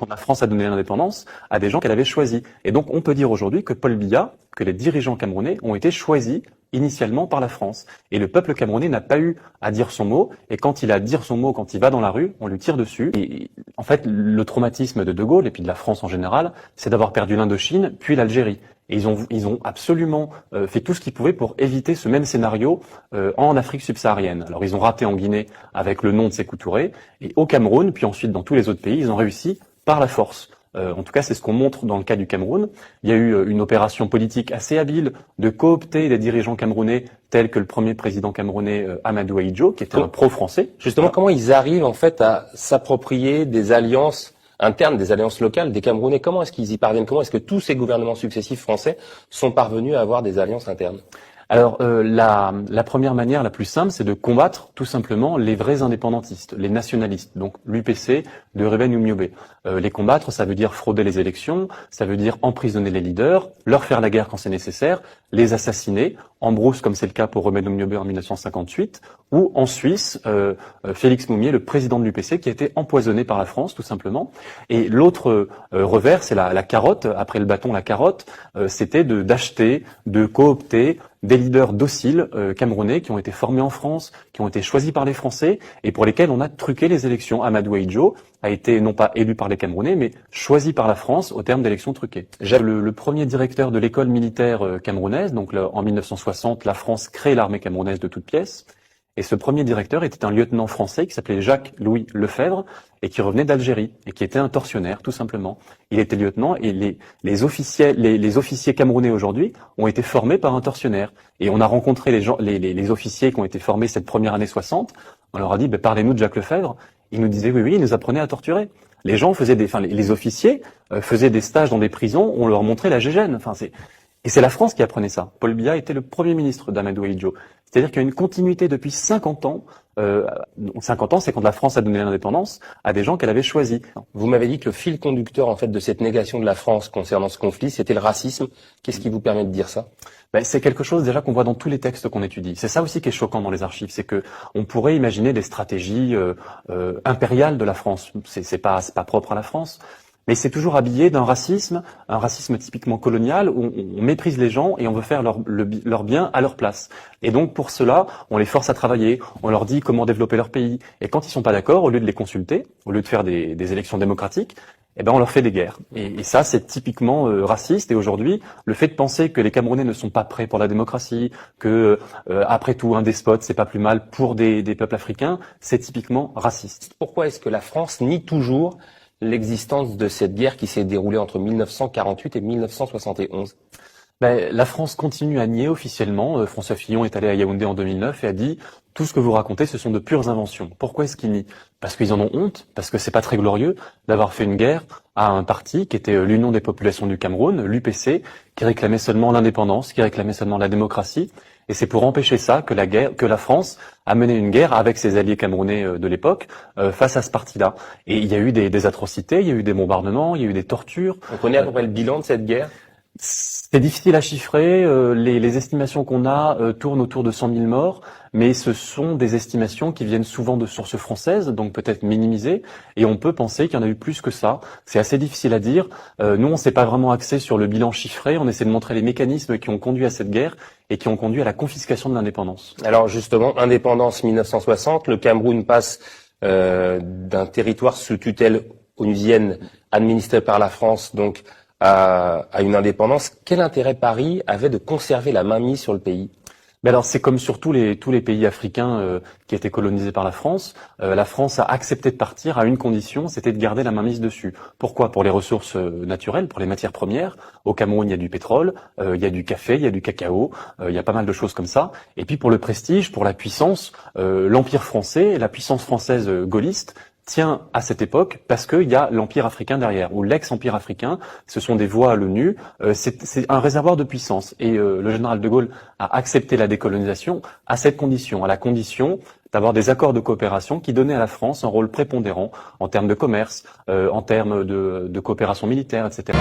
quand la France a donné l'indépendance, à des gens qu'elle avait choisis. Et donc, on peut dire aujourd'hui que Paul Biya, que les dirigeants camerounais ont été choisis initialement par la France. Et le peuple camerounais n'a pas eu à dire son mot. Et quand il a à dire son mot, quand il va dans la rue, on lui tire dessus. Et en fait, le traumatisme de De Gaulle, et puis de la France en général, c'est d'avoir perdu l'Indochine, puis l'Algérie. Et ils ont absolument fait tout ce qu'ils pouvaient pour éviter ce même scénario en Afrique subsaharienne. Alors ils ont raté en Guinée avec le nom de Sékou Touré, et au Cameroun, puis ensuite dans tous les autres pays, ils ont réussi par la force. En tout cas, c'est ce qu'on montre dans le cas du Cameroun. Il y a eu une opération politique assez habile de coopter des dirigeants camerounais tels que le premier président camerounais Amadou Ahidjo, qui était un pro-français. Justement, comment ils arrivent en fait à s'approprier des alliances internes, des alliances locales des Camerounais? Comment est-ce qu'ils y parviennent? Comment est-ce que tous ces gouvernements successifs français sont parvenus à avoir des alliances internes? Alors la première manière, la plus simple, c'est de combattre tout simplement les vrais indépendantistes, les nationalistes, donc l'UPC de Ruben Oumiobe. Les combattre, ça veut dire frauder les élections, ça veut dire emprisonner les leaders, leur faire la guerre quand c'est nécessaire, les assassiner, en brousse comme c'est le cas pour Ruben Oumiobe en 1958, ou en Suisse, Félix Moumié, le président de l'UPC, qui a été empoisonné par la France, tout simplement. Et l'autre revers, c'est la carotte, après le bâton, la carotte, c'était d'acheter, de coopter des leaders dociles camerounais qui ont été formés en France, qui ont été choisis par les Français et pour lesquels on a truqué les élections. Amadou Ahidjo a été non pas élu par les Camerounais, mais choisi par la France au terme d'élections truquées. Le premier directeur de l'école militaire camerounaise, donc en 1960, la France crée l'armée camerounaise de toutes pièces. Et ce premier directeur était un lieutenant français qui s'appelait Jacques-Louis Lefebvre et qui revenait d'Algérie et qui était un tortionnaire, tout simplement. Il était lieutenant et les officiers camerounais aujourd'hui ont été formés par un tortionnaire. Et on a rencontré les officiers qui ont été formés cette première année 60. On leur a dit, parlez-nous de Jacques Lefebvre. Ils nous disaient, oui, ils nous apprenaient à torturer. Les gens les officiers faisaient des stages dans des prisons, on leur montrait la gégène. Et c'est la France qui apprenait ça. Paul Biya était le premier ministre d'Amadou Ahidjo. C'est-à-dire qu'il y a une continuité depuis 50 ans. 50 ans, c'est quand la France a donné l'indépendance à des gens qu'elle avait choisis. Vous m'avez dit que le fil conducteur en fait de cette négation de la France concernant ce conflit, c'était le racisme. Qu'est-ce qui vous permet de dire ça? C'est quelque chose déjà qu'on voit dans tous les textes qu'on étudie. C'est ça aussi qui est choquant dans les archives, c'est que on pourrait imaginer des stratégies impériales de la France. C'est pas propre à la France. Mais c'est toujours habillé d'un racisme, un racisme typiquement colonial, où on méprise les gens et on veut faire leur bien à leur place. Et donc pour cela, on les force à travailler, on leur dit comment développer leur pays. Et quand ils sont pas d'accord, au lieu de les consulter, au lieu de faire des élections démocratiques, on leur fait des guerres. Et ça, c'est typiquement raciste. Et aujourd'hui, le fait de penser que les Camerounais ne sont pas prêts pour la démocratie, que après tout, un despote, c'est pas plus mal pour des peuples africains, c'est typiquement raciste. Pourquoi est-ce que la France nie toujours l'existence de cette guerre qui s'est déroulée entre 1948 et 1971? La France continue à nier officiellement. François Fillon est allé à Yaoundé en 2009 et a dit « Tout ce que vous racontez, ce sont de pures inventions ». Pourquoi est-ce qu'ils nient? Parce qu'ils en ont honte, parce que c'est pas très glorieux d'avoir fait une guerre à un parti qui était l'Union des populations du Cameroun, l'UPC, qui réclamait seulement l'indépendance, qui réclamait seulement la démocratie. Et c'est pour empêcher ça que la France a mené une guerre avec ses alliés camerounais de l'époque face à ce parti-là. Et il y a eu des atrocités, il y a eu des bombardements, il y a eu des tortures. On connaît à peu près le bilan de cette guerre? C'est difficile à chiffrer. Les estimations qu'on a tournent autour de 100 000 morts, mais ce sont des estimations qui viennent souvent de sources françaises, donc peut-être minimisées, et on peut penser qu'il y en a eu plus que ça. C'est assez difficile à dire. Nous, on s'est pas vraiment axé sur le bilan chiffré. On essaie de montrer les mécanismes qui ont conduit à cette guerre et qui ont conduit à la confiscation de l'indépendance. Alors justement, indépendance 1960, le Cameroun passe d'un territoire sous tutelle onusienne administré par la France, donc à une indépendance. Quel intérêt Paris avait de conserver la mainmise sur le pays? Alors c'est comme sur tous les pays africains qui étaient colonisés par la France. La France a accepté de partir à une condition, c'était de garder la mainmise dessus. Pourquoi? Pour les ressources naturelles, pour les matières premières. Au Cameroun, il y a du pétrole, il y a du café, il y a du cacao, il y a pas mal de choses comme ça. Et puis pour le prestige, pour la puissance, l'Empire français, la puissance française gaulliste tient à cette époque parce qu'il y a l'Empire africain derrière, ou l'ex-Empire africain, ce sont des voies à l'ONU, c'est un réservoir de puissance. Et le général de Gaulle a accepté la décolonisation à cette condition, à la condition d'avoir des accords de coopération qui donnaient à la France un rôle prépondérant en termes de commerce, en termes de coopération militaire, etc.